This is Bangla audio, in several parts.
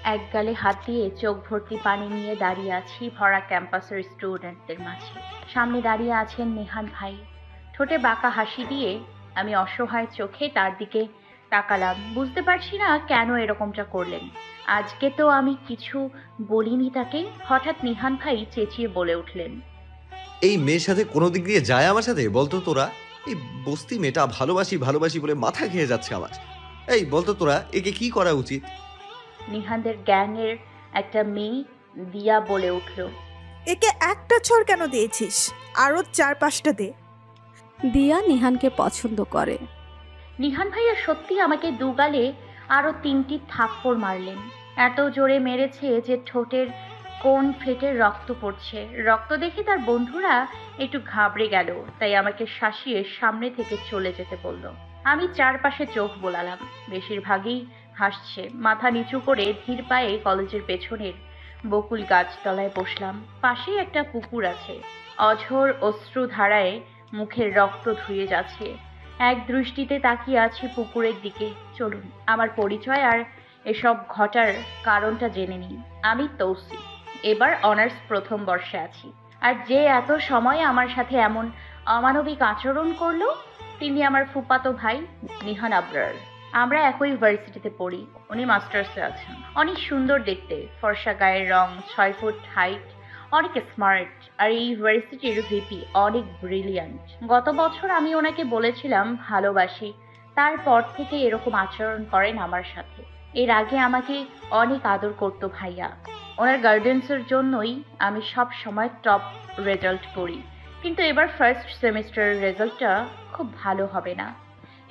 এক গালে হাত দিয়ে চোখ ভর্তি পানি নিয়ে দাঁড়িয়ে আছি ভরা ক্যাম্পাসের স্টুডেন্টদের মাঝে। সামনে দাঁড়িয়ে আছেন নেহান ভাই। ঠোঁটে বাঁকা হাসি দিয়ে আমি অসহায় চোখে তার দিকে তাকালাম। বুঝতে পারছি না কেন এরকমটা করলেন। আজকে তো আমি কিছু বলিনি তাকে। হঠাৎ নিহান ভাই চেঁচিয়ে বলে উঠলেন, এই মেয়ের সাথে কোনো দিক দিয়ে যায় আমার সাথে বলতো তোরা? এই বস্তি মেয়েটা ভালোবাসি ভালোবাসি বলে মাথা খেয়ে যাচ্ছে আমার। এই বলতো তোরা একে কি করা উচিত? নিহানদের গ্যাংয়ের একটা মেয়ে দিয়া বলে উঠল, একে একটা ছড় কেন দিয়েছিস? আরো 4-5টা দে। দিয়া নিহানকে পছন্দ করে। নিহান ভাইয়া সত্যি আমাকে দুগালে আরো 3টি থাপ্পড় মারলেন। এত জোরে মেরেছে যে ঠোঁটের কোণ ফেটে রক্ত পড়ছে। রক্ত দেখে তার বন্ধুরা একটু ঘাবড়ে গেল, তাই আমাকে শাসিয়ে সামনে থেকে চলে যেতে বলল। আমি চারপাশে চোখ বোলালাম। বেশিরভাগই হাসছে। মাথা নিচু করে ধীর পায়ে কলেজের পেছনের বকুল গাছতলায় বসলাম। পাশেই একটা পুকুর আছে। অঝোর অশ্রুধারায় মুখের রক্ত ধুয়ে যাচ্ছে। এক দৃষ্টিতে তাকিয়ে আছি পুকুরের দিকে। চলুন আমার পরিচয় আর এসব ঘটার কারণটা জেনে নিই। আমি তৌসি, এবার অনার্স প্রথম বর্ষে আছি। আর যে এত সময় আমার সাথে এমন অমানবিক আচরণ করলো তিনি আমার ফুফাতো ভাই নিহান আবরার। আমরা একই ইউনিভার্সিটিতে পড়ি। উনি মাস্টার্সে আছেন। অনেক সুন্দর দেখতে, ফর্সা গায়ের রং, 6 ফুট হাইট, অনেক স্মার্ট। আর এই ইউনিভার্সিটির ভিপি অনেক ব্রিলিয়ান্ট। গত বছর আমি ওনাকে বলেছিলাম ভালোবাসি, তারপর থেকে এরকম আচরণ করেন আমার সাথে। এর আগে আমাকে অনেক আদর করতো ভাইয়া। ওনার গার্ডেন্সের জন্যই আমি সব সময় টপ রেজাল্ট করি। কিন্তু এবার ফার্স্ট সেমিস্টারের রেজাল্টটা খুব ভালো হবে না।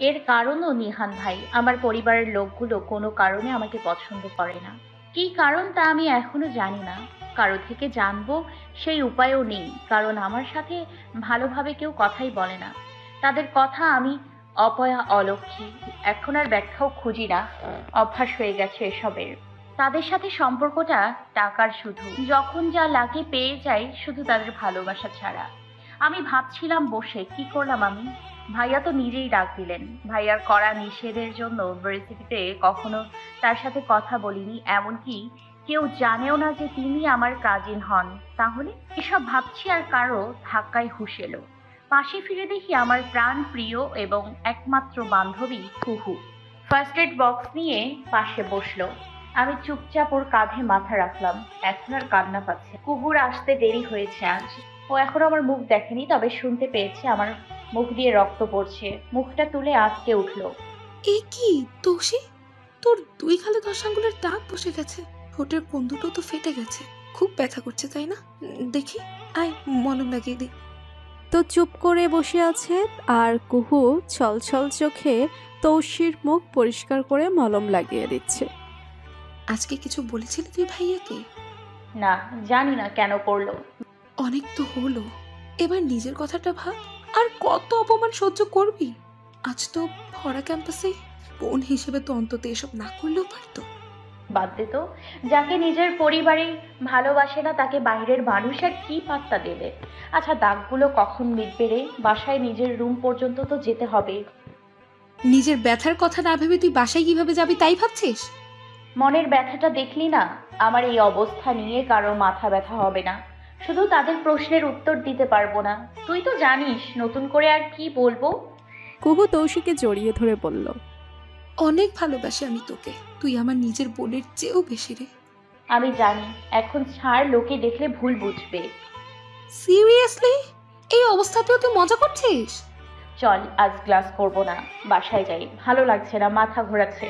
এর কারণও নিহান ভাই। আমার পরিবারের লোকগুলো কোনো কারণে আমাকে পছন্দ করে না। কী কারণ তা আমি এখনো জানি না। কারো থেকে জানবো সেই উপায়ও নেই, কারণ আমার সাথে ভালোভাবে কেউ কথাই বলে না। তাদের কথা আমি অপয়া অলক্ষী। এখন আর ব্যাখ্যাও খুঁজি না, অভ্যাস হয়ে গেছে এসবের। তাদের সাথে সম্পর্কটা টাকার, শুধু যখন যা লাগে পেয়ে যাই, শুধু তাদের ভালোবাসা ছাড়া। আমি ভাবছিলাম বসে, কি করলাম আমি? ভাইয়া তো নিজেই ডাক দিলেন। ভাইয়ার করা নিষেধের জন্য ইউনিভার্সিটিতে কখনো তার সাথে কথা বলিনি, এমনকি কেউ জানেও না যে তিনি আমার কাজিন হন। তাহলে এসব ভাবছি আর কারো ধাক্কায় হুঁশ এলো। পাশে ফিরে দেখি আমার প্রাণ প্রিয় এবং একমাত্র বান্ধবী কুহু ফার্স্ট এড বক্স নিয়ে পাশে বসলো। আমি চুপচাপ ওর কাঁধে মাথা রাখলাম। এখন আর কান্না পাচ্ছে। কুহুর আসতে দেরি হয়েছে আজ। ও এখনো আমার মুখ দেখেনি, তবে শুনতে পেয়েছে আমার মুখ দিয়ে রক্ত পড়ছে। মুখটা তুলে আঁতকে উঠল। এ কি তোষি, তোর 2 গালে 10 আঙ্গুলের দাগ বসে গেছে। ঠোঁটের কোন দুটো তো ফেটে গেছে। খুব ব্যথা করছে তাই না? দেখি, আয় মলম লাগিয়ে দি। তো চুপ করে বসে আছে আর কুহু ছলছল চোখে তৌসির মুখ পরিষ্কার করে মলম লাগিয়ে দিচ্ছে। আজকে কিছু বলেছিলি তুই ভাইয়াকে? না, জানি না কেন করলো। অনেক তো হলো, এবার নিজের কথাটা ভাব। আর কত অপমান সহ্য করবি? আজ তো ভরা ক্যাম্পাসে বোন হিসেবে তো অন্তত এসব না করলেও পারতো। বাদ দে তো, যাকে নিজের পরিবারে ভালোবাসে না তাকে বাইরের মানুষ আর কি পাত্তা দেবে? আচ্ছা, দাগগুলো কখন মিটবে রে? বাসায় নিজের রুম পর্যন্ত তো যেতে হবে। নিজের ব্যথার কথা না ভেবে তুই বাসায় কিভাবে যাবি তাই ভাবছিস? মনের ব্যথাটা দেখলি না? আমার এই অবস্থা নিয়ে কারো মাথা ব্যথা হবে না। শুধু তাদের প্রশ্নের উত্তর দিতে পারবো না। তুই তো জানিস, নতুন করে আর কি বলবো। কুহু তৌসিকে জড়িয়ে ধরে বলল, অনেক ভালোবাসি আমি তোকে, তুই আমার নিজের বোনের চেয়েও বেশি রে। আমি জানি, এখন ছাড়, লোকে দেখলে ভুল বুঝবে। সিরিয়াসলি এই অবস্থাতেও তুই মজা করছিস? চল, আজ ক্লাস করবো না, বাসায় যাই। ভালো লাগছে না, মাথা ঘোরাচ্ছে।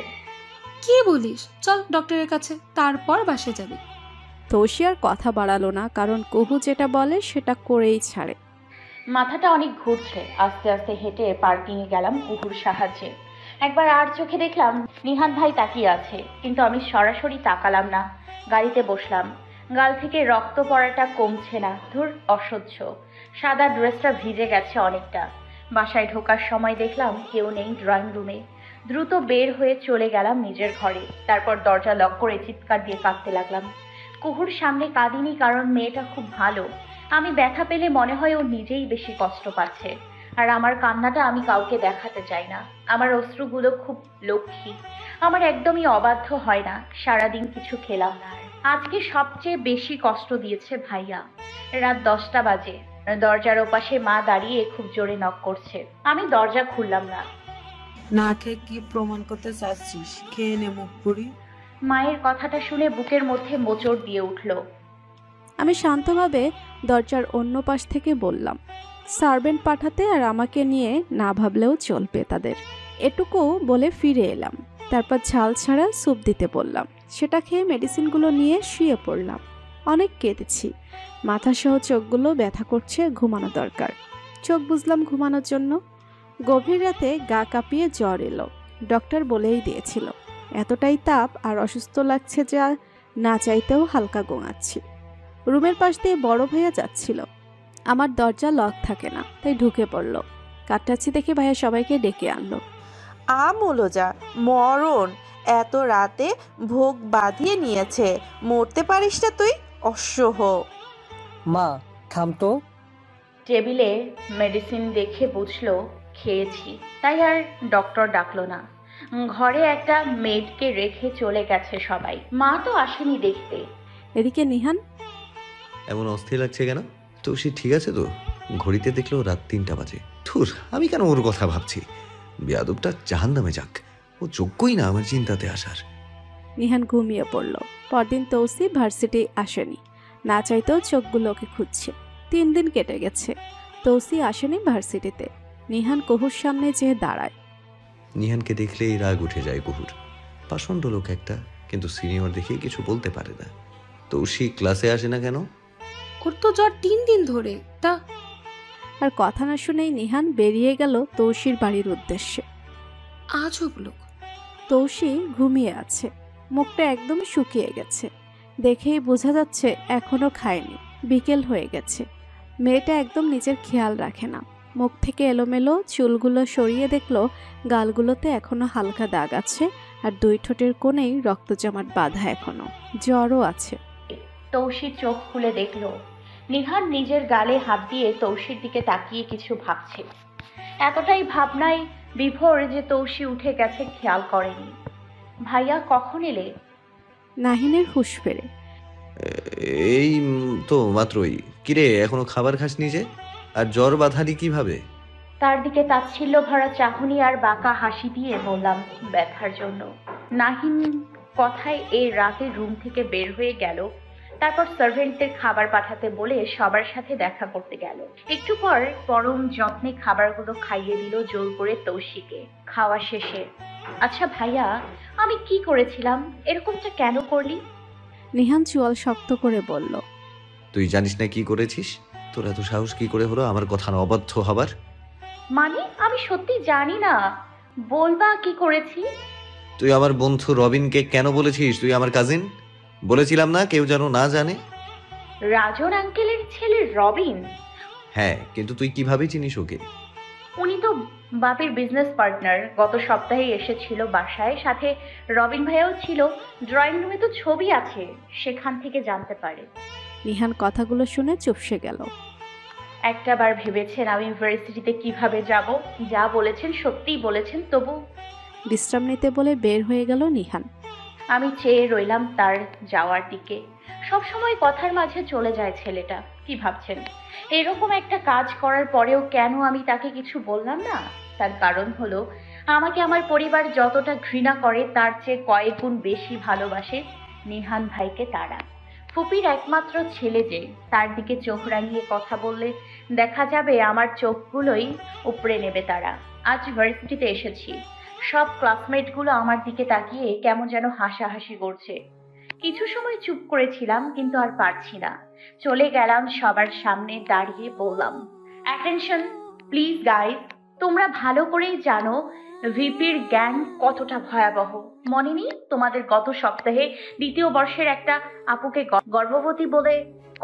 কি বলিস? চল ডক্টরের কাছে, তারপর বাসে যাবি। তৌসি আর কথা বাড়ালো না, কারণ কুহু যেটা বলে সেটা করেই ছাড়ে। মাথাটা অনেক ঘুরছে। আস্তে আস্তে হেঁটে পার্কিংয়ে গেলাম কুকুর সাহায্যে। একবার আর চোখে দেখলাম নিহান ভাই তাকিয়ে আছে, কিন্তু আমি সরাসরি তাকালাম না। গাড়িতে বসলাম। গাল থেকে রক্ত পড়াটা কমছে না। ধুর, অসহ্য। সাদা ড্রেসটা ভিজে গেছে অনেকটা। বাসায় ঢোকার সময় দেখলাম কেউ নেই ড্রয়িং রুমে। দ্রুত বের হয়ে চলে গেলাম নিজের ঘরে। তারপর দরজা লক করে চিৎকার দিয়ে কাঁদতে লাগলাম। কুহুর সামনে কাঁদিনি, কারণ মেয়েটা খুব ভালো। আমি ব্যথা পেলে মনে হয় ও নিজেই বেশি কষ্ট পাচ্ছে। আর আমার কান্নাটা আমি কাউকে দেখাতে চাই না। আমার অশ্রুগুলো খুব লক্ষ্মী, আমার একদমই অবাধ্য হয় না। সারাদিন কিছু খেলাম না। আর আজকে সবচেয়ে বেশি কষ্ট দিয়েছে ভাইয়া। রাত 10টা বাজে, দরজার ওপাশে মা দাঁড়িয়ে খুব জোরে নক করছে। আমি দরজা খুললাম না। না খেয়ে কি প্রমাণ করতে চাচ্ছিস? খেয়ে নে মুখ পুরি। মায়ের কথাটা শুনে বুকের মধ্যে মোচড় দিয়ে উঠল। আমি শান্তভাবে দরজার অন্য পাশ থেকে বললাম, সার্ভেন্ট পাঠাতে আর আমাকে নিয়ে না ভাবলেও চলবে তাদের। এটুকু বলে ফিরে এলাম। তারপর ঝাল ছাড়া স্যুপ দিতে বললাম। সেটা খেয়ে মেডিসিনগুলো নিয়ে শুয়ে পড়লাম। অনেক কেঁদেছি, মাথাসহ চোখগুলো ব্যথা করছে, ঘুমানো দরকার। চোখ বুঝলাম ঘুমানোর জন্য। গভীর রাতে গা কাঁপিয়ে জ্বর এলো। ডক্টর বলেই দিয়েছিল, এতটাই তাপ আর অসুস্থ লাগছে যা না চাইতেও হালকা গোঙাচ্ছি। রুমের পাশ দিয়ে বড় ভাইয়া যাচ্ছিল। আমার দরজা লক থাকে না, তাই ঢুকে পড়ল। কাটাচ্ছি দেখে ভাইয়া সবাইকে ডেকে আনলো। আমুলজা মরণ, এত রাতে ভোগ বাঁধিয়ে নিয়েছে, মরতে পারিস না তুই, অসহ্য। মা থাম তো। টেবিলে মেডিসিন দেখে বুঝলো খেয়েছি, তাই আর ডক্টর ডাকলো না। ঘরে একটা মেডকে রেখে চলে গেছে সবাই। মা তো আসেনি দেখতে। এদিকে নিহান, এমন অস্থির লাগছে কেন? তো সে ঠিক আছে তো? ঘড়িতে দেখলো রাত 3টা বাজে। থুর, আমি কেন ওর কথা ভাবছি? বেয়াদবটা জাহান্নামে যাক, ও যোগ্যই না আমার চিন্তাতে আসার। নিহান ঘুমিয়ে পড়ল। পরদিন তৌসি ভার্সিটি আসেনি, না চাইতেও চোখগুলো ওকে খুঁজছে। 3 দিন কেটে গেছে, তৌসি আসেনি ভার্সিটিতে। নিহান কুহুর সামনে যেয়ে দাঁড়ায়। নিহানকে দেখলেই রাগ উঠে যায় কুহুর। পাষণ্ড লোক একটা, কিন্তু সিনিয়র দেখে কিছু বলতে পারে না। তো সে ক্লাসে আসে না কেন? ওর তো জ্বর 3 দিন ধরে। তা আর কথা না শুনেই নিহান বেরিয়ে গেল তৌসির বাড়ির উদ্দেশ্যে। আজব লোক। তৌসি ঘুমিয়ে আছে, মুখটা একদম শুকিয়ে গেছে। দেখেই বোঝা যাচ্ছে এখনো খায়নি, বিকেল হয়ে গেছে। মেয়েটা একদম নিজের খেয়াল রাখে না। মুখ থেকে এলোমেলো চুলগুলো সরিয়ে দেখলো গালগুলোতে এখনো হালকা দাগ আছে, আর 2 ঠোঁটের কোণেই রক্ত জমাট বাঁধা এখনো। জ্বরও আছে। তৌসি চোখ খুলে দেখলো নিহান নিজের গালে হাত দিয়ে তৌসির দিকে তাকিয়ে কিছু ভাবছে। এতটাই ভাবনায় বিভোর যে তৌসি উঠে গেছে খেয়াল করেনি। ভাইয়া কখন এলে? নাহিনের হুঁশ ফেরে। এই তো মাত্রই। কিরে, এখনো খাবার খাসনি যে? আর জ্বর বাঁধালি কিভাবে? তার দিকে তাচ্ছিল্য ভরা চাহনি আর বাঁকা হাসি দিয়ে বললাম, ব্যথার জন্য। নাহিন কথায় এই রাতে রুম থেকে বের হয়ে গেল। তারপর সার্ভেন্টদের খাবার পাঠাতে বলে সবার সাথে দেখা করতে গেল। একটু পর পরম যত্নে খাবারগুলো খাইয়ে দিল জোর করে তৌসিকে। খাওয়া শেষে, আচ্ছা ভাইয়া, আমি কি করেছিলাম? এরকমটা কেন করলি? নিহান চুয়াল শক্ত করে বলল, তুই জানিস না কি করেছিস? তোর এত সাহস কি করে হলো আমার কথা অবাধ্য হবার? মানে আমি সত্যি জানি না। বলবা কি করেছি? তুই আমার বন্ধু রবিনকে কেন বলেছিস তুই আমার কাজিন? বলেছিলাম না কেউ যেন না জানে। রাজন আঙ্কেলের ছেলে রবিন? হ্যাঁ, কিন্তু তুই কিভাবে চিনিস ওকে? উনি তো বাপের বিজনেস পার্টনার। গত সপ্তাহে এসেছিল বাসায়, সাথে রবিন ভাইয়াও ছিল। ড্রয়িং রুমে তো ছবি আছে, সেখান থেকে জানতে পারে। নিহান কথাগুলো শুনে চুপসে গেল। একটাবার ভেবেছেন আমি ইউনিভার্সিটিতে কিভাবে যাব? যা বলেছেন সত্যিই বলেছেন, তবু বিশ্রাম নিতে বলে বের হয়ে গেল নিহান। আমি চেয়ে রইলাম তার যাওয়ার দিকে। সব সময় কথার মাঝে চলে যায় ছেলেটা। কি ভাবছেন? এরকম একটা কাজ করার পরেও কেন আমি তাকে কিছু বললাম না? তার কারণ হলো, আমাকে আমার পরিবার যতটা ঘৃণা করে তার চেয়ে কয়েক গুণ বেশি ভালোবাসে নিহান ভাইকে তারা। ফুপির একমাত্র ছেলে যে, তার দিকে চোখ রাঙিয়ে কথা বললে দেখা যাবে আমার চোখগুলোই উপড়ে নেবে তারা। আজ ভার্সিটিতে এসেছি, সব ক্লাসমেটগুলো আমার দিকে তাকিয়ে কেমন যেন হাসাহাসি করছে। কিছু সময় চুপ করেছিলাম, কিন্তু আর পারছি না। চলে গেলাম সবার সামনে দাঁড়িয়ে বললাম, অ্যাটেনশন প্লিজ গাইজ। তোমরা ভালো করেই জানো ভিপির গ্যাং কতটা ভয়াবহ। মনে নেই তোমাদের গত সপ্তাহে 2য় বর্ষের একটা আপুকে গর্ভবতী বলে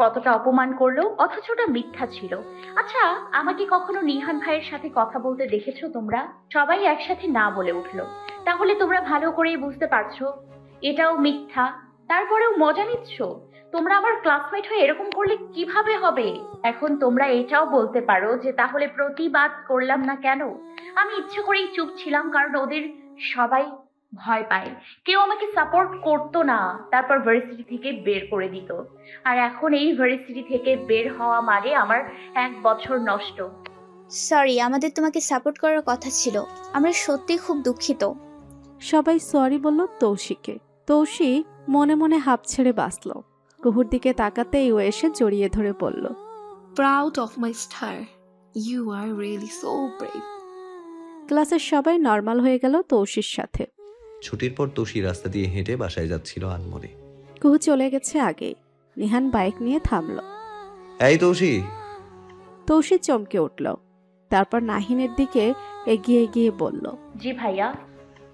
কতটা অপমান করলো? অথচ ওটা মিথ্যা ছিল। আচ্ছা, আমাকে কখনো নিহান ভাইয়ের সাথে কথা বলতে দেখেছো তোমরা? সবাই একসাথে না বলে উঠলো। তাহলে তোমরা ভালো করেই বুঝতে পারছো এটাও মিথ্যা। তারপরেও মজা নিচ্ছ। তোমরা আমার ক্লাসমেট হয়ে এরকম করলে কিভাবে হবে? এখন তোমরা এটাও বলতে পারো যে তাহলে প্রতিবাদ করলাম না কেন? আমি ইচ্ছে করেই চুপ ছিলাম কারণ ওদের সবাই ভয় পায়, কেউ আমাকে সাপোর্ট করতো না, তারপর ভার্সিটি থেকে বের করে দিত। আর এখন এই ভার্সিটি থেকে বের হওয়া মানে আমার 1 বছর নষ্ট। সরি, আমাদের তোমাকে সাপোর্ট করার কথা ছিল। আমরা সত্যি খুব দুঃখিত। সবাই সরি বলল তৌশিকে। তৌশি মনে মনে হাঁপ ছেড়ে বাঁচল। কুহুর দিকে তাকাতেই ও এসে জড়িয়ে ধরে বলল, proud of my star, you are really so brave. ক্লাসের সবাই নর্মাল হয়ে গেল তৌশির সাথে। ছুটির পর তোষি রাস্তা দিয়ে হেঁটে বাসায় যাচ্ছিল আনমনে। কুহু চলে গেছে আগে। নিহান বাইক নিয়ে থামল। এই তৌষি। তৌশি চমকে উঠল, তারপর নাহিনের দিকে এগিয়ে গিয়ে বলল, জি ভাইয়া।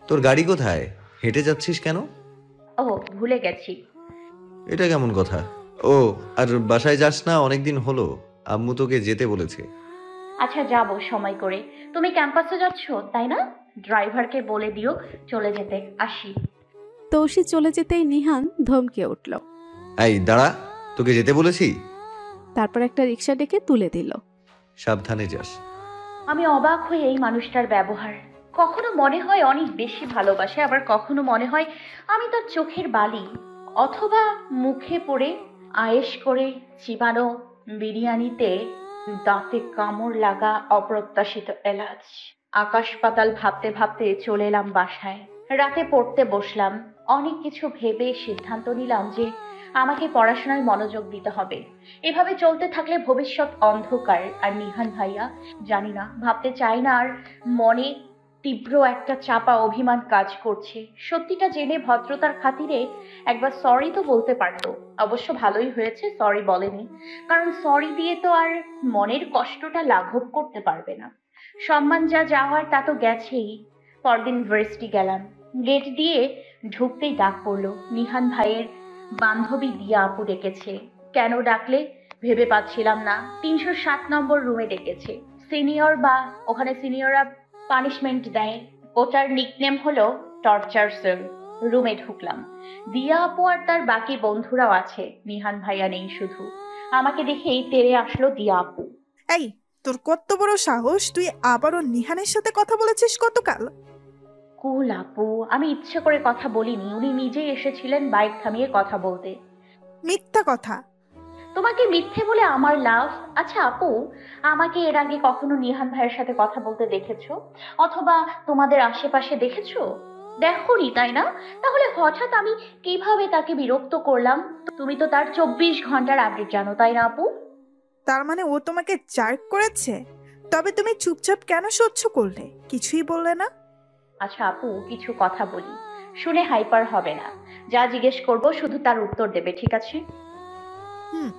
তোর গাড়ি কোথায়? হেঁটে যাচ্ছিস কেন? ও ভুলে গেছি। এটা কেমন কথা? ও আর বাসায় যাস না অনেকদিন হলো, আম্মু তোকে যেতে বলেছে। আচ্ছা যাব সময় করে। তুমি ক্যাম্পাসে যাচ্ছ তাই না? ড্রাইভারকে বলে দিও চলে যেতে, আসি। তৌশি চলে যেতেই নিহান ধমকে উঠল। এই দাঁড়া, তোকে যেতে বলেছি। তারপর একটা রিক্সা ডেকে তুলে দিল। সাবধানে যাস। আমি অবাক হয়ে এই মানুষটার ব্যবহার। কখনো মনে হয় অনেক বেশি ভালোবাসে, আবার কখনো মনে হয় আমি তার চোখের বালি, অথবা মুখে পড়ে আয়েশ করে চিবানো বিরিয়ানিতে দাঁতে কামড় লাগা অপ্রত্যাশিত এলাচ। আকাশ পাতাল ভাবতে ভাবতে চলে এলাম বাসায়। রাতে পড়তে বসলাম। অনেক কিছু ভেবে সিদ্ধান্ত নিলাম যে আমাকে পড়াশোনায় মনোযোগ দিতে হবে। এভাবে চলতে থাকলে ভবিষ্যৎ অন্ধকার। আর নিহান ভাইয়া, জানি না, ভাবতে চাই না, আর মনে তীব্র একটা চাপা অভিমান কাজ করছে। সত্যিটা জেনে ভদ্রতার খাতিরে একবার সরি তো বলতে পারতো। অবশ্য ভালোই হয়েছে সরি বলেনি, কারণ সরি দিয়ে তো আর মনের কষ্টটা লাঘব করতে পারবে না। সম্মান যা যাওয়ার তা তো গেছেই। পরদিন ভার্সিটি গেলাম। গেট দিয়ে ঢুকতেই ডাক পড়লো। নিহান ভাইয়ের বান্ধবী দিয়া আপু ডেকেছে। কেন ডাকলে ভেবে পাচ্ছিলাম না। 307 নম্বর রুমে ডেকেছে। সিনিয়র, বা ওখানে সিনিয়ররা পানিশমেন্ট দেয়, ওটার নিকনেম হলো টর্চার সেল। রুমে ঢুকলাম। দিয়া আপু আর তার বাকি বন্ধুরাও আছে, নিহান ভাইয়া নেই শুধু। আমাকে দেখেই তেড়ে আসলো দিয়া আপু। এই, তোর কত বড় সাহস, তুই আবারও নিহানের সাথে কথা বলেছিস গতকাল? কুল আপু, আমি ইচ্ছে করে কথা বলিনি, উনি নিজেই এসেছিলেন বাইক থামিয়ে কথা বলতে। মিথ্যা কথা। তোমাকে মিথ্যে বলে আমার লাভ? আচ্ছা আপু, আমাকে এর আগে কখনো নিহান ভাইয়ের সাথে কথা বলতে দেখেছো? অথবা তোমাদের আশেপাশে দেখেছো? দেখোনি তাই না? তাহলে হঠাৎ আমি কিভাবে তাকে বিরক্ত করলাম? তুমি তো তার 24 ঘন্টার আপডেট জানো তাই না আপু? তার মানে ও তোমাকে জার্ক করেছে? তবে তুমি চুপচাপ কেন সহ্য করলে, কিছুই বললে না? আচ্ছা আপু, কিছু কথা বলি, শুনে হাইপার হবে না। যা জিজ্ঞেস করব শুধু তার উত্তর দেবে, ঠিক আছে? হুম।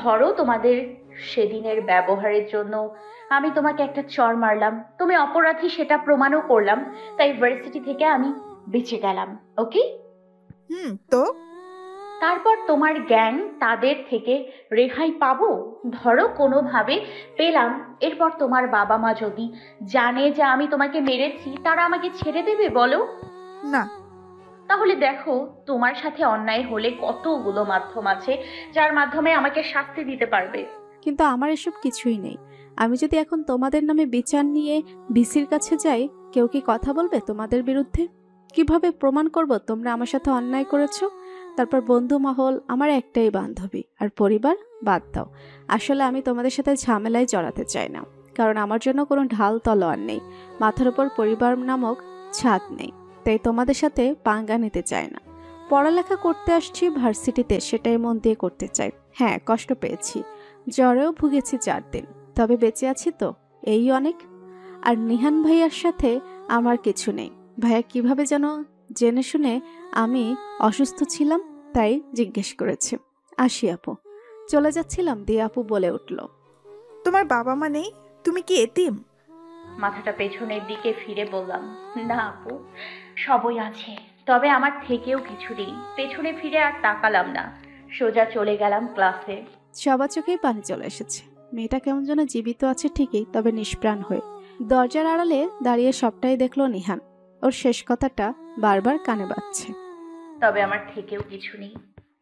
ধরো তোমাদের সেদিনের ব্যবহারের জন্য আমি তোমাকে একটা চড় মারলাম, তুমি অপরাধী সেটা প্রমাণও করলাম, তাই ভার্সিটি থেকে আমি বেঁচে গেলাম, ওকে? তো তারপর তোমার গ্যাং তাদের থেকে রেহাই পাবো? ধরো কোনোভাবে পেলাম। এরপর তোমার বাবা মা যদি জানে যে আমি তোমাকে মেরেছি, তারা আমাকে ছেড়ে দেবে বলো? না। তাহলে দেখো, তোমার সাথে অন্যায় হলে কতগুলো মাধ্যম আছে যার মাধ্যমে আমাকে শাস্তি দিতে পারবে। কিন্তু আমার এসব কিছুই নেই। আমি যদি এখন তোমাদের নামে বিচার নিয়ে ভিসির কাছে যাই, কেউ কি কথা বলবে তোমাদের বিরুদ্ধে? কিভাবে প্রমাণ করব তোমরা আমার সাথে অন্যায় করেছো? তারপর বন্ধু মহল, আমার একটাই বান্ধবী, আর পরিবার বাদ দাও। আসলে আমি তোমাদের সাথে ঝামেলায় জড়াতে চাই না, কারণ আমার জন্য কোনো ঢাল তলোয়ার নেই, মাথার উপর পরিবার নামক ছাদ নেই, তাই তোমাদের সাথে পাঙ্গা নিতে চাই না। পড়ালেখা করতে আসছি ভার্সিটিতে, সেটাই মন দিয়ে করতে চাই। হ্যাঁ, কষ্ট পেয়েছি, জ্বরেও ভুগেছি 4 দিন, তবে বেঁচে আছি তো, এই অনেক। আর নিহান ভাইয়ার সাথে আমার কিছু নেই। ভাইয়া কিভাবে যেন জেনে শুনে আমি অসুস্থ ছিলাম, তাই জিজ্ঞেস করেছে। আসি আপু। চলে যাচ্ছিলাম, দিয়ে আপু বলে উঠল, তোমার বাবা মা নেই? তুমি কি এতিম? মাথাটা পেছনের দিকে ফিরে বললাম, না আপু, সবই আছে, তবে আমার থেকেও কিছু নেই। পেছনে ফিরে আর তাকালাম না, সোজা চলে গেলাম ক্লাসে। সবার চোখেই পানি চলে এসেছে। মেয়েটা কেমন যেন জীবিত আছে ঠিকই, তবে নিষ্প্রাণ হয়ে। দরজার আড়ালে দাঁড়িয়ে সবটাই দেখলো নিহান। ওর শেষ কথাটা বারবার কানে বাজছে। তবে আমার থেকেও কিছু নেই।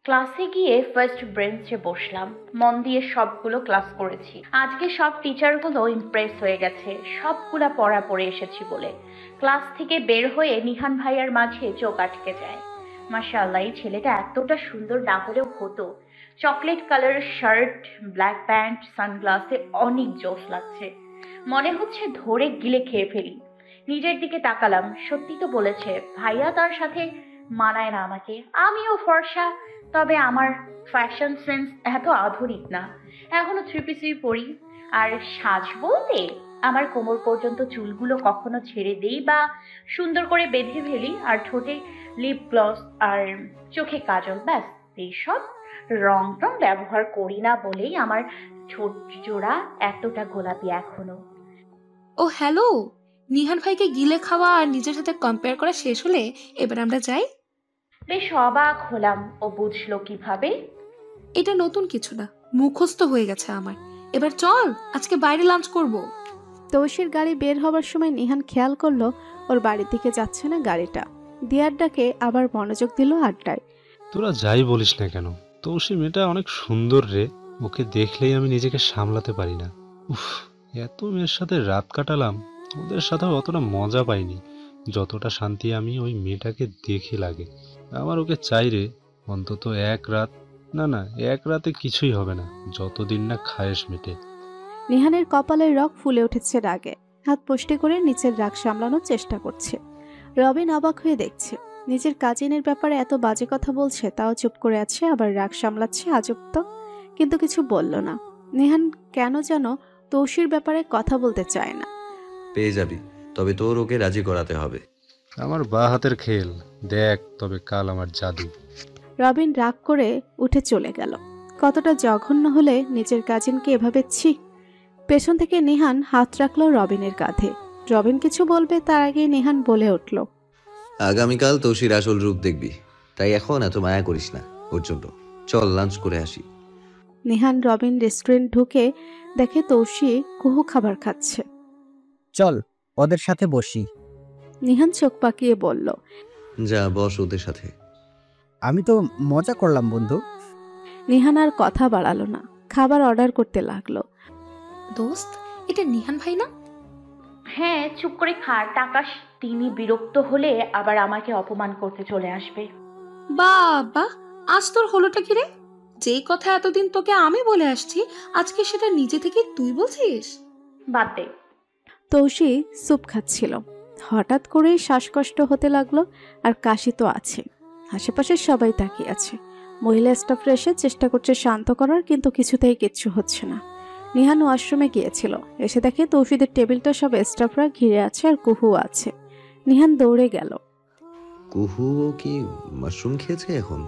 ক্লাসে গিয়ে ফার্স্ট বেঞ্চে বসলাম। মন দিয়ে সবগুলো ক্লাস করেছি। আজকে সব টিচারগুলো ইমপ্রেস হয়ে গেছে, সবগুলা পড়া পড়ে এসেছি বলে। ক্লাস থেকে বের হয়ে নিহান ভাইয়ার মাঝে চোখ আটকে যায়। মাশাআল্লাহ, এই ছেলেটা এতটা সুন্দর না হলেও হতো। চকলেট কালারের শার্ট, ব্ল্যাক প্যান্ট, সানগ্লাসে অনেক জোশ লাগছে। মনে হচ্ছে ধরে গিলে খেয়ে ফেলি। নিজের দিকে তাকালাম, সত্যি তো বলেছে, ভাইয়া তার সাথে মানায় না আমাকে। আমিও ফর্সা, তবে আমার ফ্যাশন সেন্স এত আধুনিক না। এখনো থ্রি পিসই পরি। আর সাজ বলতে আমার কোমর পর্যন্ত চুলগুলো কখনো ছেড়ে দেই বা সুন্দর করে বেঁধে ফেলি, আর ঠোঁটে লিপ গ্লস আর চোখে কাজল, ব্যাস। এইসব রং টং ব্যবহার করি না বলেই আমার ঠোঁট জোড়া এতটা গোলাপি এখনো। ও হ্যালো, নিহান ভাইকে গিলে খাওয়া আর নিজের সাথে কম্পেয়ার করা শেষ হলে এবার আমরা যাই। বেশ অবাক হলাম, ও বুঝলো কিভাবে? এটা নতুন কিছু না, মুখস্থ হয়ে গেছে আমার। এবার চল, আজকে বাইরে লাঞ্চ করব। তৌশির গাড়ি বের হবার সময় নিহান খেয়াল করলো ওর বাড়ির দিকে যাচ্ছে না গাড়িটা। দিয়ার ডাকে আবার মনোযোগ দিল আড্ডায়। তোরা যাই বলিস না কেন, তৌসি মেয়েটা অনেক সুন্দর রে। ওকে দেখলেই আমি নিজেকে সামলাতে পারি না। উফ, এত মেয়ের সাথে রাত কাটালাম, ওদের সাথেও অতটা মজা পাইনি যতটা শান্তি আমি ওই মেয়েটাকে দেখে লাগে। আমার ওকে চাই রে, অন্তত এক রাত। না, এক রাতে কিছুই হবে না, যতদিন না খায়েশ মেটে। নিহানের কপালের রগ ফুলে উঠেছে রাগে, হাত পোস্টে করে নিচের রাগ সামলানোর চেষ্টা করছে। রবিন অবাক হয়ে দেখছে, নিজের কাজিনের ব্যাপারে এত বাজে কথা বলছে, তাও চুপ করে আছে, আবার রাগ সামলাচ্ছে। আজব তো, কিন্তু কিছু বলল না। নিহান কেন যেন তৌশির ব্যাপারে কথা বলতে চায় না। পেয়ে যাবি, তবে তোর ওকে রাজি করাতে হবে। আমার বা হাতের খেল দেখ, তবে কাল আমার জাদু। রবিন রাগ করে উঠে চলে গেল। কতটা জঘন্য হলে নিজের কাজিনকে এভাবে ছি। পেছন থেকে নিহান হাত রাখলো রবিনের কাঁধে। রবিন কিছু বলবে তার আগে নিহান বলে উঠল, আগামীকাল তৌশির আসল রূপ দেখবি, তাই এখন এত মায়া করিস না ওর জন্য। চল লাঞ্চ করে আসি। নিহান রবিন রেস্টুরেন্ট ঢুকে দেখে তৌশি কুহু খাবার খাচ্ছে। চল ওদের সাথে বসি। নিহান চোখ পাকিয়ে বলল, যা বস ওদের সাথে। আমি তো মজা করলাম বন্ধু। নিহান আর কথা বাড়ালো না, খাবার অর্ডার করতে লাগলো। দোস্ত, এটা নিহান ভাই না? হ্যাঁ, চুপ করে খা টাকাস। তিনি বিরক্ত হলে আবার আমাকে অপমান করতে চলে আসবে। বাবা, আজ তোর হলোটা কি রে? যেই কথা এতদিন তোকে আমি বলে আসছি, আজকে সেটা নিজে থেকে তুই বলছিস? বাদ দে। তৌশি স্যুপ খাচ্ছিল। হঠাৎ করেই শ্বাসকষ্ট হতে লাগলো, আর কাশি তো আছে। আশেপাশে সবাই তাকিয়ে আছে। মহিলা স্টাফরা এসে চেষ্টা করছে শান্ত করার, কিন্তু কিছুতেই কিচ্ছু হচ্ছে না। নিহান ওয়াশরুমে গিয়েছিল, এসে দেখে তৌশিদের টেবিলটা সব স্টাফরা ঘিরে আছে আর কুহু আছে। নিহান দৌড়ে গেল। কুহু ও কি মাশরুম খেয়েছে এখন?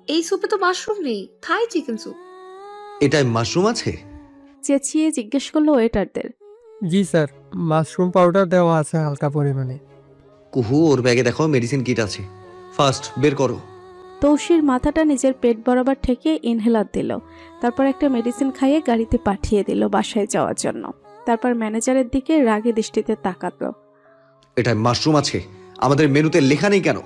এই স্যুপে তো মাশরুম নেই, থাই চিকেন স্যুপ। এটায় মাশরুম আছে? চেঁচিয়ে জিজ্ঞেস করলো ওয়েটারদের। জি স্যার, মাশরুম পাউডার দেওয়া আছে হালকা পরিমাণে। কুহু, ওর ব্যাগে দেখো মেডিসিন কিট আছে, ফার্স্ট বের করো। তৌশির মাথাটা নিজের পেট বরাবর ঠেকিয়ে ইনহেলার দিল। তারপর একটা মেডিসিন খাইয়ে গাড়িতে পাঠিয়ে দিল বাসায় যাওয়ার জন্য। তারপর ম্যানেজারের দিকে রাগী দৃষ্টিতে তাকালো। এটায় মাশরুম আছে, আমাদের মেনুতে লেখা নেই কেন?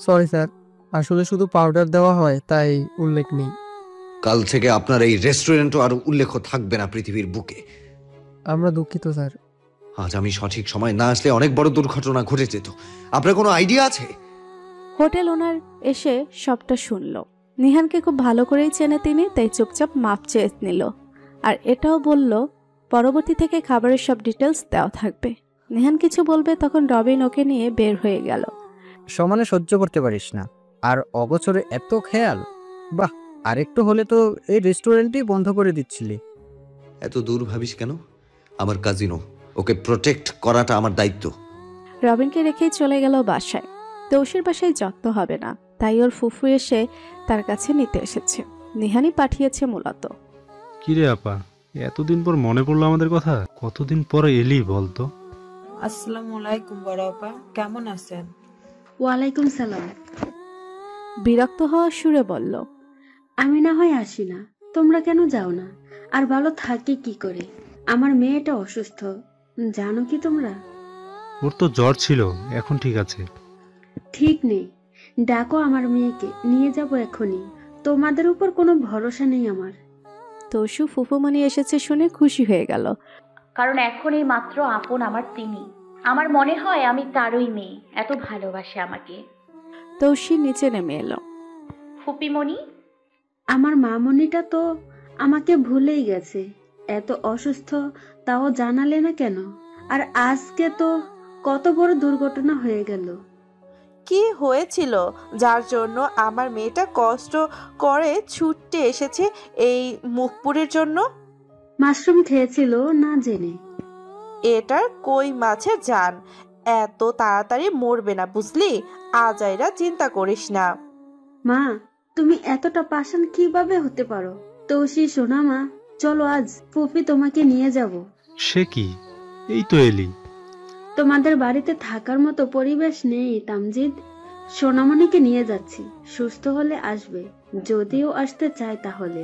সরি স্যার, আসলে শুধু পাউডার দেওয়া হয়, তাই উল্লেখ নেই। কাল থেকে আপনার এই রেস্টুরেন্টও আর উল্লেখ থাকবে না পৃথিবীর বুকে। আমরা দুঃখিত স্যার। আজ আমি সঠিক সময় না আসলে অনেক বড় দুর্ঘটনা ঘটে যেত। আপনার কোনো আইডিয়া আছে? হোটেল ওনার এসে সবটা শুনল। নিহানকে খুব ভালো করেই চেনে তিনি, তাই চুপচাপ মাপ চেয়ে নিল। আর এটাও বলল পরবর্তী থেকে খাবারের সব ডিটেলস দেওয়া থাকবে। নিহান কিছু বলবে, তখন রবিন ওকে নিয়ে বের হয়ে গেল। সমানে সহ্য করতে পারিস না, আর অগোচরে এত খেয়াল। বাহ, আরেকটু হলে তো এই রেস্টুরেন্টই বন্ধ করে দিচ্ছিলি। এত দূর ভাবিস কেন? আমার কাজিনো, ওকে প্রোটেক্ট করাটা আমার দায়িত্ব। রবিনকে রেখেই চলে গেল বাসায়। তৌশির বাসায় যত্ন হবে না, তাই ওর ফুফু এসে তার কাছে নিতে এসেছে। নিহানই পাঠিয়েছে মূলত। কিরে আপা, এতদিন পর মনে পড়লো আমাদের কথা? কতদিন পরে এলি বলতো? আসসালামু আলাইকুম বড় আপা, কেমন আছেন? ওয়ালাইকুম সালাম। বিরক্ত হওয়া সুরে বলল, আমি না হয় আসি না, তোমরা কেন যাও না? আর ভালো থাকি কি করে? আমার মেয়েটা অসুস্থ, জানো কি তোমরা? ওর তো জ্বর ছিল, এখন ঠিক আছে। ঠিক নেই, ডাকো আমার মেয়েকে, নিয়ে যাব এখনই। তোমাদের উপর কোনো ভরসা নেই আমার। তৌসু ফুফুমণি এসেছে শুনে খুশি হয়ে গেল। কারণ এখন এই মাত্র আপন আমার তিনি। আমার মনে হয় আমি তারই মেয়ে, এত ভালোবাসে আমাকে। তৌসি নিচে নেমে এলো। ফুপিমণি, আমার মামনিটা তো আমাকে ভুলেই গেছে। এত অসুস্থ তাও জানালে না কেন? আর আজকে তো কত বড় দুর্ঘটনা হয়ে গেল। কি হয়েছিল যার জন্য আমার মেয়েটা কষ্ট করে ছুটতে এসেছে এই মুখপুরের জন্য? মাশরুম খেয়েছিল না জেনে। এটার কই মাছের জান, এত তাড়াতাড়ি মরবে না বুঝলি। আজাইরা চিন্তা করিস না। মা, তুমি এতটা পাষাণ কিভাবে হতে পারো? তৌসি সোনা মা, চলো আজ ফুফি তোমাকে নিয়ে যাব। সে কি, এই তো এলি। তোমাদের বাড়িতে থাকার মতো পরিবেশ নেই তামজিদ। সোনামণিকে নিয়ে যাচ্ছি, সুস্থ হলে আসবে, যদিও আসতে চায় তাহলে।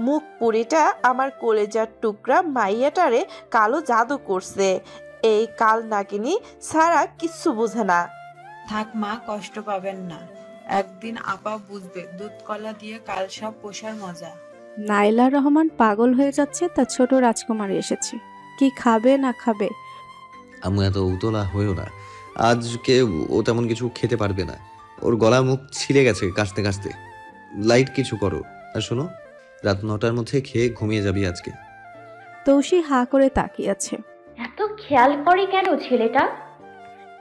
মুখ পুরিটা আমার কলেজার টুকরা মাইয়াটারে কালো জাদু করছে। এই কাল নাগিনী ছাড়া কিচ্ছু বুঝে না। থাক মা, কষ্ট পাবেন না, একদিন আপা বুঝবে দুধ কলা দিয়ে কাল সব পোষার মজা। নাইলা রহমান পাগল হয়ে যাচ্ছে, তার ছোট রাজকুমারী এসেছে। কি খাবে না খাবে। আমি এত উতলা হয়েও না, আজকে ও তেমন কিছু খেতে পারবে না। ওর গলা মুখ ছিলে গেছে কাশতে কাশতে। লাইট কিছু করো। আর শোনো, রাত 9টার মধ্যে খেয়ে ঘুমিয়ে যাবি আজকে। তৌসি হা করে তাকিয়ে আছে। এত খেয়াল করে কেন ছেলেটা?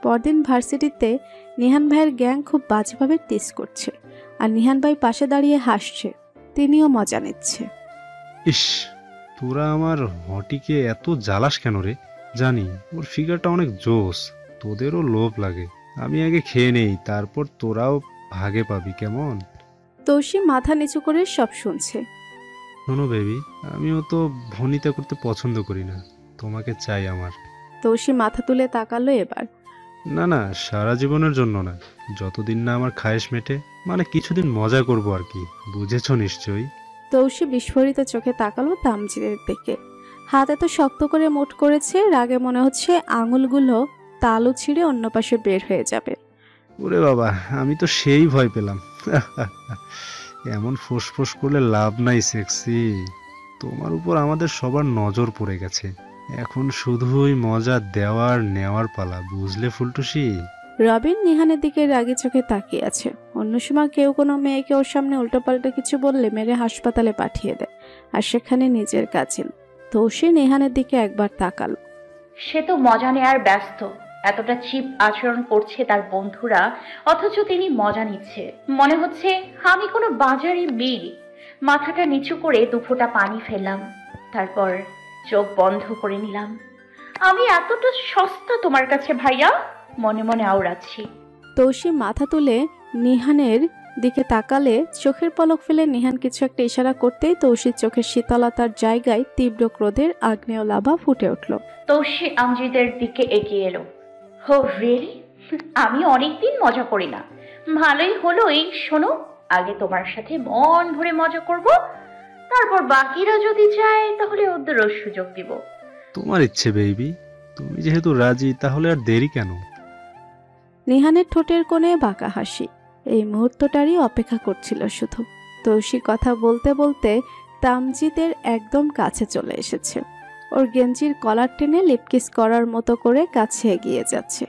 পরদিন ভার্সিটিতে নিহান ভাইয়ের গ্যাং খুব বাজেভাবে টিস করছে, আর নিহান ভাই পাশে দাঁড়িয়ে হাসছে। তিনিও মজা নিচ্ছে। ইস, তোরা আমার হটিকে এত জ্বালাস কেন রে? জানি ওর ফিগারটা অনেক জোস, তোদেরও লোভ লাগে। আমি আগে খেয়ে নেই, তারপর তোরাও ভাগে পাবি, কেমন? তৌসি মাথা নিচু করে সব শুনছে। শোনো বেবি, আমিও তো ভনিতা করতে পছন্দ করি না, তোমাকে চাই আমার। তৌসি মাথা তুলে তাকালো এবার। না না, সারা জীবনের জন্য না, যতদিন না আমার খায়েশ মেটে, মানে কিছুদিন মজা করব আর কি, বুঝেছো নিশ্চয়ই। তৌসি বিস্ফোরিত চোখে তাকালো তামজিদের দিকে। হাত এত শক্ত করে মুঠ করেছে, রাগে মনে হচ্ছে আঙুলগুলো তালু ছিঁড়ে অন্য পাশে বের হয়ে যাবে। ওরে বাবা, আমি তো সেই ভয় পেলাম। এমন ফোঁস করলে লাভ নাই সেক্সি। তোমার উপর আমাদের সবার নজর পড়ে গেছে, এখন শুধুই মজা দেওয়ার নেওয়ার পালা, বুঝলে ফুলটুসি? রবিন নিহানের দিকে রাগী চোখে তাকিয়ে আছে। অন্য সময় কেউ কোনো মেয়েকে ওর সামনে উল্টোপাল্টা কিছু বললে মেরে হাসপাতালে পাঠিয়ে দেয়, আর সেখানে নিজের কাজিন। তৌসি নিহানের দিকে একবার তাকালো। সে তো মজা নেয়ার ব্যস্ত, এতটা চিপ আচরণ করছে তার বন্ধুরা, অথচ তিনি মজা নিচ্ছে। মনে হচ্ছে আমি কোনো বাজারে মেয়ে। মাথাটা নিচু করে দুফোঁটা পানি ফেললাম, তারপর চোখ বন্ধ করে নিলাম। আমি এতটা সস্তা তোমার কাছে ভাইয়া, মনে মনে আওড়াচ্ছি। তৌসি মাথা তুলে নিহানের দিকে তাকালে চোখের পলক ফেলে নিহান কিছু একটা ইশারা করতেই তৌসির চোখের শীতলতার জায়গায় তীব্র ক্রোধের আগ্নেয় লাভা ফুটে উঠল। তৌসি আমজিদের দিকে এগিয়ে এলো। হো রিয়েলি? আমি অনেকদিন মজা করি না। ভালোই হলো। এই শোনো, আগে তোমার সাথে মন ভরে মজা করব, তারপর বাকিরা যদি চায় তাহলে ওদেরও সুযোগ দিব। তোমার ইচ্ছে বেবি, তুমি যেহেতু রাজি তাহলে আর দেরি কেন? নিহানের ঠোঁটের কোণে বাঁকা হাসি এই মুহূর্তটারই অপেক্ষা করছিল শুধু। তৌসি কথা বলতে বলতে তামজিদের একদম কাছে চলে এসেছে। ওর গেঞ্জির কলার টেনে লিপকিস করার মতো করে কাছে এগিয়ে যাচ্ছে।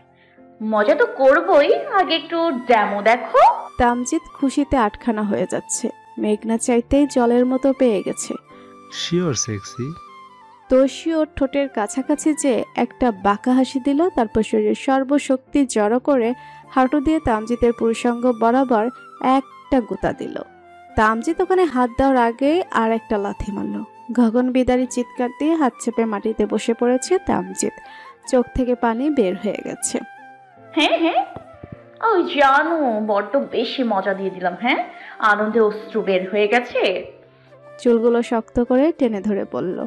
মজা তো করবই, আগে একটু ডেমো দেখো। তামজিদ খুশিতে আটখানা হয়ে যাচ্ছে। মেঘনা চাইতেই জলের মতো পেয়ে গেছে। Sure sexy? তৌসি ওর ঠোঁটের কাছাকাছি যে একটা বাঁকা হাসি দিল, তারপর শরীরের সর্বশক্তি জড়ো করে হাঁটু দিয়ে তামজিদের পুরুষাঙ্গ বরাবর একটা গুতা দিল। তামজিদ ওখানে হাত দেওয়ার আগে আর একটা লাথি মারল। গগন বিদারী চিৎকার দিয়ে হাত চেপে মাটিতে বসে পড়েছে তামজিদ। চোখ থেকে পানি বের হয়ে গেছে। হ্যাঁ হ্যাঁ, ওই জানো বড্ড বেশি মজা দিয়ে দিলাম। হ্যাঁ, আনন্দে অশ্রু বের হয়ে গেছে। চুলগুলো শক্ত করে টেনে ধরে বলল,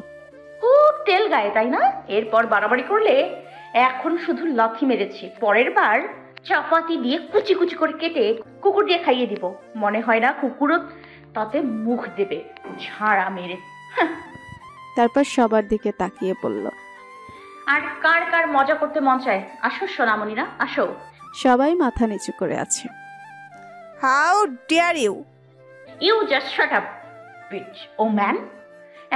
খুব তেল গায়ে তাই না? এরপর বাড়াবাড়ি করলে। এখন শুধু লাথি মেরেছি, পরের বার চাপাতি দিয়ে কুচি কুচি করে কেটে কুকুর দিয়ে খাইয়ে দিব। মনে হয় না কুকুরও তাতে মুখ দেবে ঝাড়া মেরে। তারপর সবার দিকে তাকিয়ে বলল, আর কার কার মজা করতে মন চায়? আসো সোনামণিরা, আসো। সবাই মাথা নিচু করে আছে। How dare you! You just shut up bitch oh man.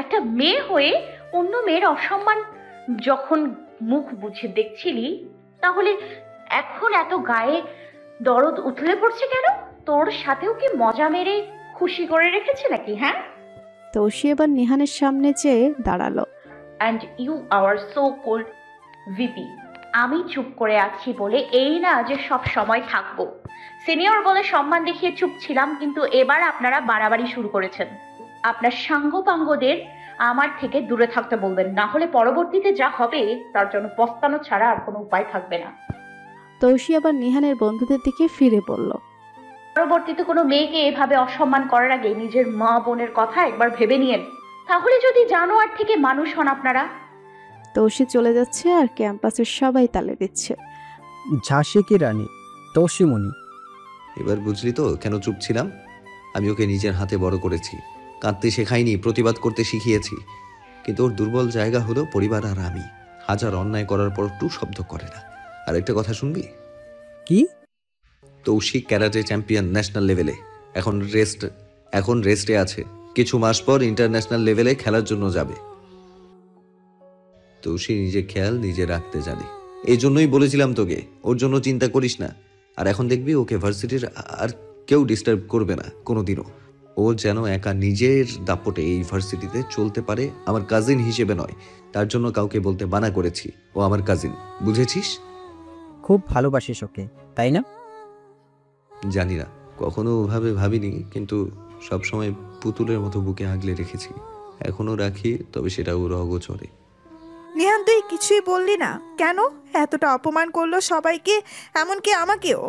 একটা মেয়ে হয়ে অন্য মেয়ের অসম্মান যখন মুখ বুঝে দেখছিলি, তাহলে এখন এত গায়ে দরদ উথলে পড়ছে কেন? তোর সাথেও কি মজা মেরে খুশি করে রেখেছে নাকি? হ্যাঁ। তৌসি এবার নিহানের সামনে যেয়ে দাঁড়ালো। And you are so cold VP. আমি চুপ করে আছি বলে এই না যে সব সময় থাকবো। সিনিয়র বলে সম্মান দেখিয়ে চুপ ছিলাম, কিন্তু এবার আপনারা বাড়াবাড়ি শুরু করেছেন। আপনার সাঙ্গপাঙ্গদের আমার থেকে দূরে থাকতে বলবেন, না হলে পরবর্তীতে যা হবে তার জন্য পস্তানো ছাড়া আর কোনো উপায় থাকবে না। তৌসি আবার নিহানের বন্ধুদের দিকে ফিরে বলল, পরবর্তীতে কোনো মেয়েকে এভাবে অসম্মান করার আগে নিজের মা বোনের কথা একবার ভেবে নিয়েন, তাহলে যদি জানোয়ার থেকে মানুষ হন আপনারা। তৌসি চলে যাচ্ছে আর ক্যাম্পাসের সবাই তালে দিচ্ছে। ঝাঁসি কি রানী, তৌসিমণি। এবার বুঝলি তো কেন চুপ ছিলাম? আমি ওকে নিজের হাতে বড় করেছি, কাঁদতে শেখাইনি, প্রতিবাদ করতে শিখিয়েছি। কিন্তু ওর দুর্বল জায়গা হলো পরিবার আর আমি। হাজার অন্যায় করার পর টু শব্দ করে না। আর একটা কথা শুনবি? কি? তৌশিক ক্যারাটে চ্যাম্পিয়ন ন্যাশনাল লেভেলে, এখন রেস্টে আছে। কিছু মাস পর ইন্টারন্যাশনাল লেভেলে খেলার জন্য যাবে। তৌশি নিজে খেয়াল নিজে রাখতে জানে, এই জন্যই বলেছিলাম তোকে ওর জন্য চিন্তা করিস না। আর এখন দেখবি ওকে ভার্সিটির আর কেউ ডিস্টার্ব করবে না কোনোদিনও। ও যেন একা নিজের দাপটে এই ভার্সিটিতে চলতে পারে, আমার কাজিন হিসেবে নয়। তার জন্য কাউকে বলতে মানা করেছি ও আমার কাজিন, বুঝেছিস? খুব ভালোবাসিস ওকে, তাই না? জানি না, কখনো ওভাবে ভাবিনি, কিন্তু সবসময় পুতুলের মতো বুকে আগলে রেখেছি। এখনো রাখি, তবে সেটা ওর অগোচরে। নিহান, তুই কিছুই বললি না কেন? এতটা অপমান করলো সবাইকে, এমনকি আমাকেও।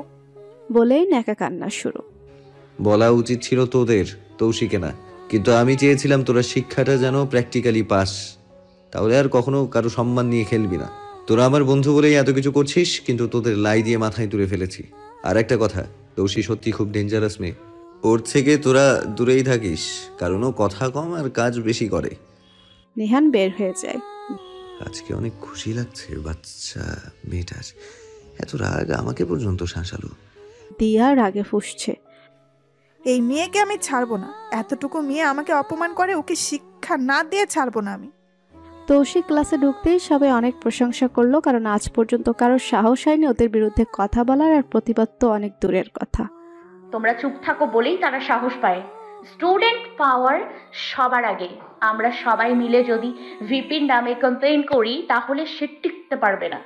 বলেই ন্যাকা কান্না শুরু। বলা উচিত ছিল তোদের, তৌশিকে না। কিন্তু আমি চেয়েছিলাম তোরা শিক্ষাটা যেন প্র্যাকটিক্যালি পাস, তাহলে আর কখনো কারো সম্মান নিয়ে খেলবি না। তোরা আমার বন্ধু বলেই এত কিছু করছিস, কিন্তু তোদের লাই দিয়ে মাথায় তুলে ফেলেছি। আর একটা কথা, তৌশি সত্যি খুব ডেঞ্জারাস মেয়ে। ওর থেকে তোরা দূরেই থাকিস, কারণ ও কথা কম আর কাজ বেশি করে। নিহান বের হয়ে যায়। আজকে অনেক খুশি লাগছে বাচ্চা মেয়েটার, এত রাগ আমাকে পর্যন্ত শাসালো। দিয়া রাগে ফুঁসছে। এই মেয়েকে আমি ছাড়বো না। এতটুকু মেয়ে আমাকে অপমান করে, ওকে শিক্ষা না দিয়ে ছাড়বো না আমি। তৌশিক ক্লাসে ঢুকতেই সবাই অনেক প্রশংসা করলো, কারণ আজ পর্যন্ত কারোর সাহস হয়নি ওদের বিরুদ্ধে কথা বলার, আর প্রতিবাদ তো অনেক দূরের কথা। তোমরা চুপ থাকো বলেই তারা সাহস পায়। স্টুডেন্ট পাওয়ার সবার আগে। আমরা সবাই মিলে যদি ভিপির নামে কমপ্লেইন করি, তাহলে সে টিকতে পারবে না।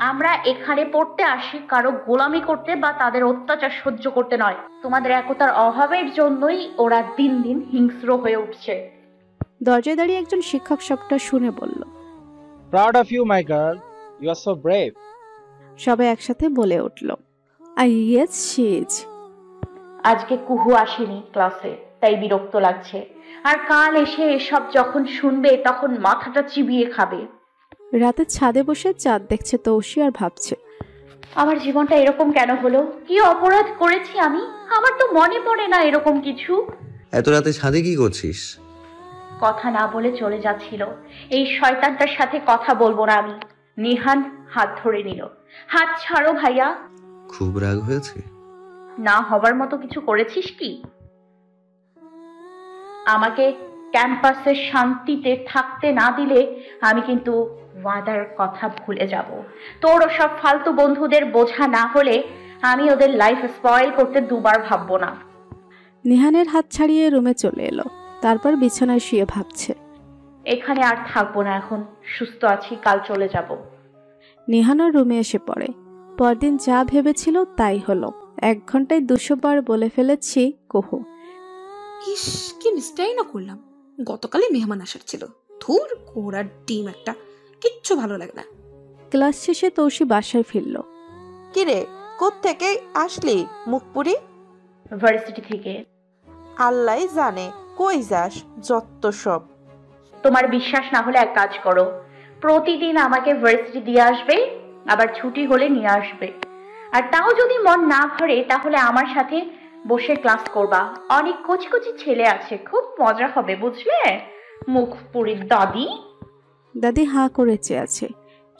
আমরা এখানে পড়তে আসি কারো গোলামি করতে বা তাদের অত্যাচার সহ্য করতে নয়। তোমাদের একতার অভাবের জন্যই ওরা দিন দিন হিংস্র হয়ে উঠছে। দরজায় দাঁড়িয়ে একজন শিক্ষক সবটা শুনে বলল, Proud of you, my girl. You are so brave. সবাই একসাথে বলে উঠল, ইয়েস শি ইজ। আজকে কুহু আসেনি ক্লাসে, তাই বিরক্ত লাগছে। আর কাল এসে এসব যখন শুনবে তখন মাথাটা চিবিয়ে খাবে। রাতে ছাদে বসে চাঁদ দেখছে তৌসি আর ভাবছে, আমার জীবনটা এরকম কেন হলো? কি অপরাধ করেছি আমি? আমার তো মনে পড়ে না এরকম কিছু। এত রাতে ছাদে কি করছিস? কথা না বলে চলে যাচ্ছিল। এই শয়তানটার সাথে কথা বলবো না আমি। নিহান হাত ধরে নিল। হাত ছাড়ো ভাইয়া। খুব রাগ হয়েছে? না হবার মতো কিছু করেছিস কি? আমাকে ক্যাম্পাসে শান্তিতে থাকতে না দিলে আমি কিন্তু ওয়াদার কথা ভুলে যাব। তোর সব ফালতু বন্ধুদের বোঝা না হলে আমি ওদের লাইফ স্পয়েল করতে দুবার ভাববো না। নিহানের হাত ছাড়িয়ে রুমে চলে এলো। তারপর বিছানায় শুয়ে ভাবছে, এখানে আর থাকবো না, এখন সুস্থ আছি, কাল চলে যাব। নিহানও রুমে এসে পড়ে। পরদিন যা ভেবেছিল তাই হলো। 1 ঘন্টায় 200 বার বলে ফেলেছি কুহু। ইস, কি মিস্টেকই না করলাম। গতকালই মেহমান আসার ছিল। ধুর, ঘোড়ার ডিম একটা, কিচ্ছু ভালো লাগে না। ক্লাস শেষে তৌসি বাসায় ফিরল। কিরে, কোত্থেকে আসলি মুখপুরি? ভার্সিটি থেকে। আল্লাহ জানে কই যাস, যত সব। তোমার বিশ্বাস না হলে এক কাজ করো, প্রতিদিন আমাকে ভার্সিটি দিয়ে আসবে, আবার ছুটি হলে নিয়ে আসবে। আর তাও যদি মন না ভরে তাহলে আমার সাথে বসে ক্লাস করবা। অনেক কচি কচি ছেলে আছে, খুব মজা হবে, বুঝলে? মুখপুরীর দাদি। দাদি হাঁ করে চেয়ে আছে,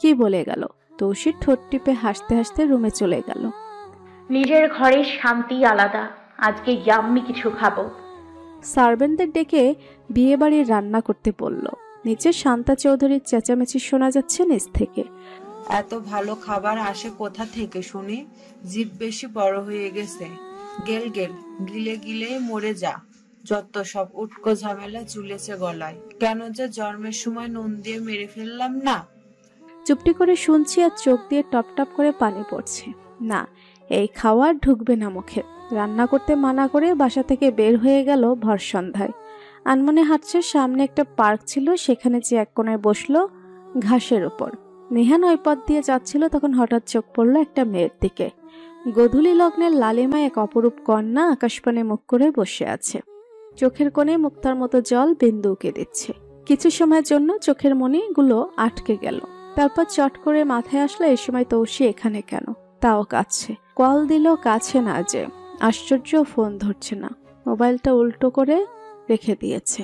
কি বলে গেল। তৌসি ঠোঁট টিপে হাসতে হাসতে রুমে চলে গেল। নিজের ঘরে শান্তি আলাদা, আজকে ইয়াম্মি কিছু খাবো। সার্ভেন্টদের ডেকে বিয়েবাড়ির রান্না করতে বলল। নিচে শান্তা চৌধুরীর চেঁচামেচি শোনা যাচ্ছে নিচ থেকে। এত ভালো খাবার আসে কোথা থেকে শুনি? জিভ বেশি বড় হয়ে গেছে। গেল গেল, গিলে গিলে মরে যা। যত সব উটকো ঝামেলা চুলেছে গলায়। কেন যে জন্মের সময় নুন দিয়ে মেরে ফেললাম না। চুপটি করে শুনছি আর চোখ দিয়ে টপ টপ করে পানি পড়ছে। না, এই খাওয়ার ঢুকবে না মুখে। রান্না করতে মানা করে বাসা থেকে বের হয়ে গেল ভর সন্ধ্যায়। আনমনে হাঁটছে। সামনে একটা পার্ক ছিল, সেখানে যে এক কোণায় বসলো ঘাসের উপর। নেহান ওই পথ দিয়ে যাচ্ছিল, তখন হঠাৎ চোখ পড়লো একটা মেয়ের দিকে। গোধূলি লগ্নের লালিমা এক অপরূপ কন্যা আকাশপানে মুখ করে বসে আছে। চোখের কোণে মুক্তার মতো জল বিন্দু উকে দিচ্ছে। কিছু সময়ের জন্য চোখের মণিগুলো আটকে গেল। তারপর চট করে মাথায় আসলো, এই সময় তৌসি এখানে কেন, তাও কাছে। কল দিল, কাছে না যে। আশ্চর্য, ফোন ধরছে না। মোবাইলটা উল্টো করে রেখে দিয়েছে।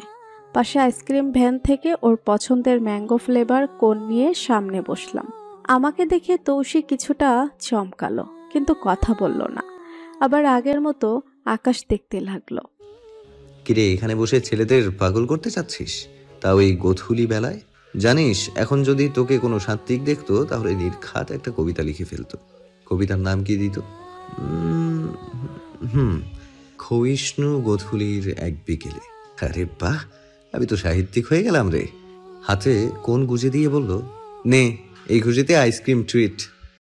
পাশে আইসক্রিম ভ্যান থেকে ওর পছন্দের ম্যাঙ্গো ফ্লেভার কোন নিয়ে সামনে বসলাম। আমাকে দেখে তৌসি কিছুটা চমকালো, কিন্তু কথা বলল না। আবার আগের মতো আকাশ দেখতে লাগলো। কিরে, এখানে বসে ছেলেদের পাগল করতে চাচ্ছিস, তাও এই গোধূলি বেলায়? জানিস, এখন যদি তোকে কোনো সাত্ত্বিক দেখতো তাহলে নির্ঘাত একটা কবিতা লিখে ফেলতো। কবিতার নাম কি দিত? ক্ষয়িষ্ণু গোধূলির এক বিকেলে। আরে বাহ, আমি তো সাহিত্যিক হয়ে গেলাম রে। হাতে কোন গুজে দিয়ে বলল, নে এই গুজেতে আইসক্রিম ট্রিট।